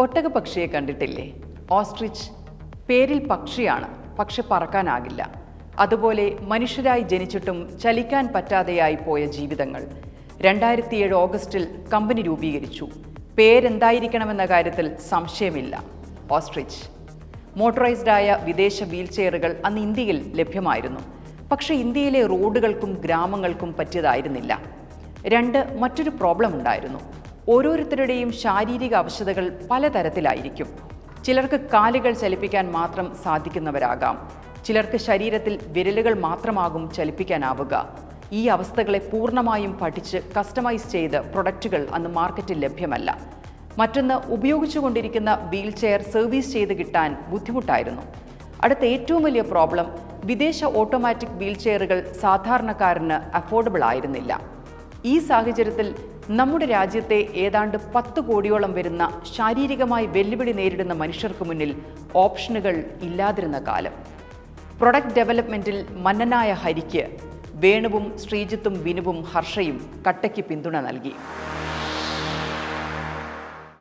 ഒട്ടകപ്പക്ഷിയെ കണ്ടിട്ടില്ലേ? ഓസ്ട്രിച്ച് പേരിൽ പക്ഷിയാണ്, പക്ഷെ പറക്കാനാകില്ല. അതുപോലെ മനുഷ്യരായി ജനിച്ചിട്ടും ചലിക്കാൻ പറ്റാതെയായി പോയ ജീവിതങ്ങൾ. 2007 ഓഗസ്റ്റിൽ കമ്പനി രൂപീകരിച്ചു. പേരെന്തായിരിക്കണമെന്ന കാര്യത്തിൽ സംശയമില്ല, ഓസ്ട്രിച്ച്. മോട്ടോറൈസ്ഡായ വിദേശ വീൽചെയറുകൾ അന്ന് ഇന്ത്യയിൽ ലഭ്യമായിരുന്നു. പക്ഷേ ഇന്ത്യയിലെ റോഡുകൾക്കും ഗ്രാമങ്ങൾക്കും പറ്റിയതായിരുന്നില്ല. മറ്റൊരു പ്രോബ്ലം ഉണ്ടായിരുന്നു. ഓരോരുത്തരുടെയും ശാരീരിക അവശതകൾ പലതരത്തിലായിരിക്കും. ചിലർക്ക് കാലുകൾ ചലിപ്പിക്കാൻ മാത്രം സാധിക്കുന്നവരാകാം, ചിലർക്ക് ശരീരത്തിൽ വിരലുകൾ മാത്രമാകും ചലിപ്പിക്കാനാവുക. ഈ അവസ്ഥകളെ പൂർണ്ണമായും പഠിച്ച് കസ്റ്റമൈസ് ചെയ്ത് പ്രൊഡക്റ്റുകൾ അന്ന് മാർക്കറ്റിൽ ലഭ്യമല്ല. മറ്റൊന്ന്, ഉപയോഗിച്ചുകൊണ്ടിരിക്കുന്ന വീൽചെയർ സർവീസ് ചെയ്ത് കിട്ടാൻ ബുദ്ധിമുട്ടായിരുന്നു. അടുത്ത ഏറ്റവും വലിയ പ്രോബ്ലം, വിദേശ ഓട്ടോമാറ്റിക് വീൽചെയറുകൾ സാധാരണക്കാരന് അഫോർഡബിൾ ആയിരുന്നില്ല. ഈ സാഹചര്യത്തിൽ നമ്മുടെ രാജ്യത്തെ ഏതാണ്ട് 10 കോടിയോളം വരുന്ന ശാരീരികമായി വെല്ലുവിളി നേരിടുന്ന മനുഷ്യർക്ക് മുന്നിൽ ഓപ്ഷനുകൾ ഇല്ലാതിരുന്ന കാലം. പ്രൊഡക്റ്റ് ഡെവലപ്മെൻറ്റിൽ മന്നനായ ഹരിക്ക് വേണുവും ശ്രീജിത്തും ബിനുവും ഹർഷയും കട്ടയ്ക്ക് പിന്തുണ നൽകി.